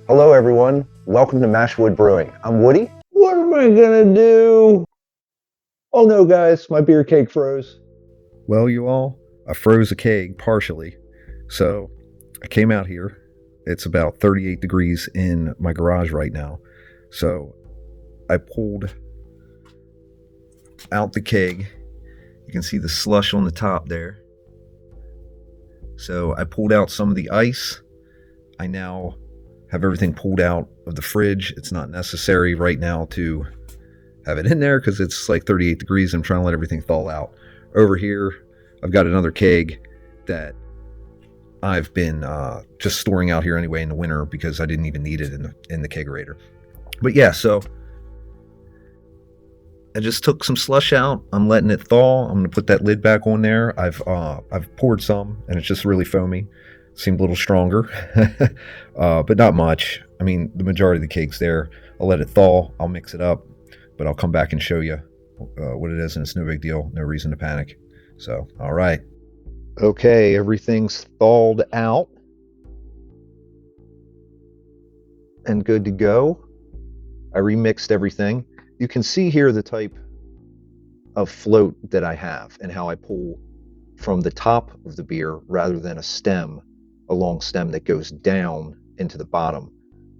Hello everyone, welcome to Mashwood Brewing. I'm Woody. What am I gonna do? Oh no guys, my beer keg froze. Well, you all, I froze a keg partially. So I came out here. It's about 38 degrees in my garage right now. So I pulled out the keg. You can see the slush on the top there. So I pulled out some of the ice. I now have everything pulled out of the fridge. It's not necessary right now to have it in there because it's like 38 degrees. I'm trying to let everything thaw out. Over here, I've got another keg that I've been just storing out here anyway in the winter because I didn't even need it in the kegerator. But yeah, so I just took some slush out. I'm letting it thaw. I'm gonna put that lid back on there. I've poured some, and it's just really foamy. Seemed a little stronger, but not much. I mean, the majority of the cake's there. I'll let it thaw. I'll mix it up, but I'll come back and show you what it is, and it's no big deal. No reason to panic. So, all right. Okay, everything's thawed out and good to go. I remixed everything. You can see here the type of float that I have and how I pull from the top of the beer rather than a long stem that goes down into the bottom.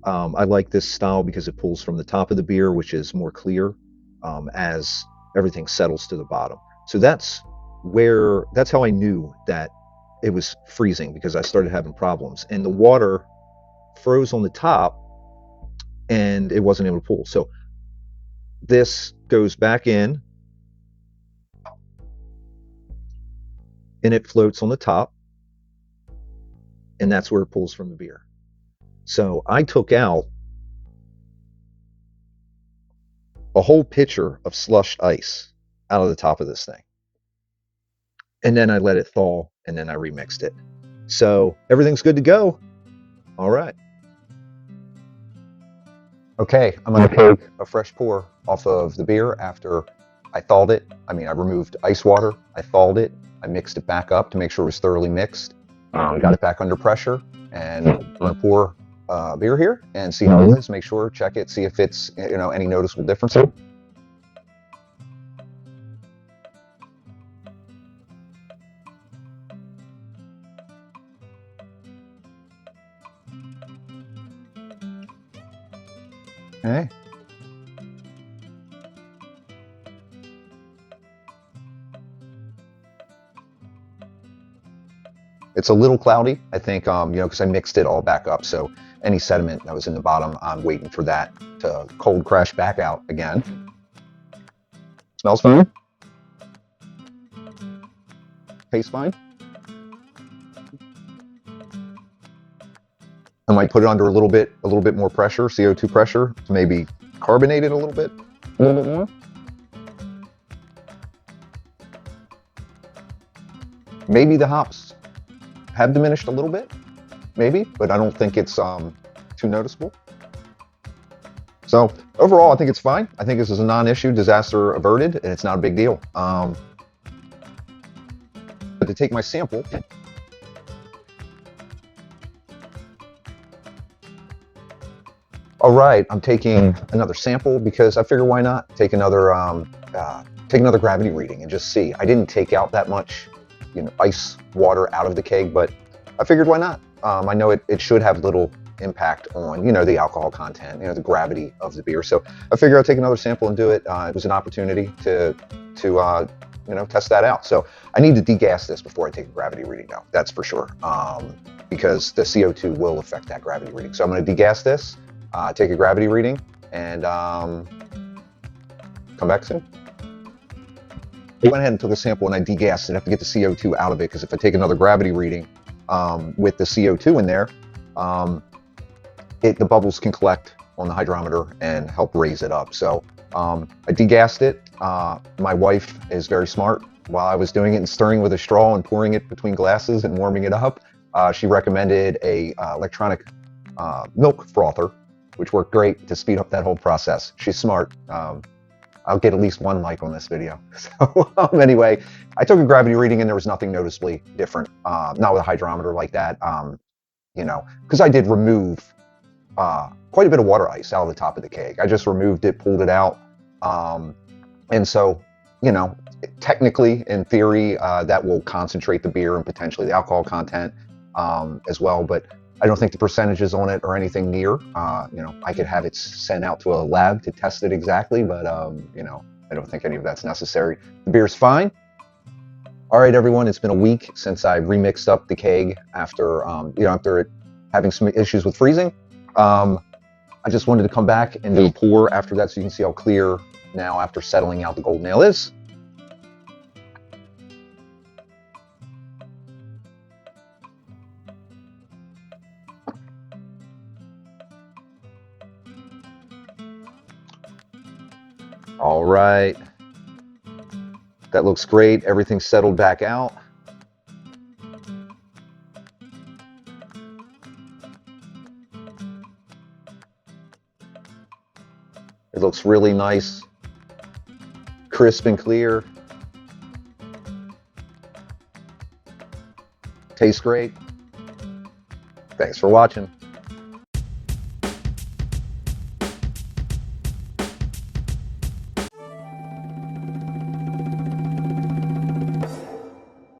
I like this style because it pulls from the top of the beer, which is more clear as everything settles to the bottom. So that's how I knew that it was freezing, because I started having problems and the water froze on the top and it wasn't able to pull. So this goes back in and it floats on the top, and that's where it pulls from the beer. So I took out a whole pitcher of slush ice out of the top of this thing, and then I let it thaw, and then I remixed it. So everything's good to go. All right. Okay, I'm going to take a fresh pour off of the beer after I thawed it. I removed ice water, I thawed it, I mixed it back up to make sure it was thoroughly mixed. Got it back under pressure, and I'm going to pour beer here and see how it is. Make sure, check it, see if it's any noticeable differences. Okay. It's a little cloudy, I think, because I mixed it all back up. So any sediment that was in the bottom, I'm waiting for that to cold crash back out again. Smells fine. Tastes fine. I might put it under a little bit more pressure, CO2 pressure, to maybe carbonate it a little bit more. Maybe the hops have diminished a little bit, maybe, but I don't think it's too noticeable. So overall, I think it's fine. I think this is a non-issue, disaster averted, and it's not a big deal. But to take my sample, all right, I'm taking another sample because I figure why not take another gravity reading and just see. I didn't take out that much, ice water out of the keg, but I figured why not. I know it should have little impact on the alcohol content, the gravity of the beer. So I figured I'd take another sample and do it. It was an opportunity to test that out. So I need to degas this before I take a gravity reading, though. That's for sure, because the CO2 will affect that gravity reading. So I'm going to degas this, take a gravity reading, and come back soon. I went ahead and took a sample and I degassed it. I have to get the CO2 out of it, because if I take another gravity reading with the CO2 in there, the bubbles can collect on the hydrometer and help raise it up. So I degassed it. My wife is very smart. While I was doing it and stirring with a straw and pouring it between glasses and warming it up, she recommended a electronic milk frother, which worked great to speed up that whole process. She's smart. I'll get at least one like on this video. So anyway, I took a gravity reading and there was nothing noticeably different. Not with a hydrometer like that, because I did remove quite a bit of water ice out of the top of the keg. I just removed it, pulled it out, and so, you know, technically, in theory, that will concentrate the beer and potentially the alcohol content as well. But I don't think the percentages on it are anything near. You know, I could have it sent out to a lab to test it exactly, but you know, I don't think any of that's necessary. The beer's fine. All right, everyone, it's been a week since I remixed up the keg after, you know, after it having some issues with freezing. I just wanted to come back and do a pour after that so you can see how clear now after settling out the golden ale is. All right. That looks great. Everything's settled back out. It looks really nice, crisp and clear. Tastes great. Thanks for watching.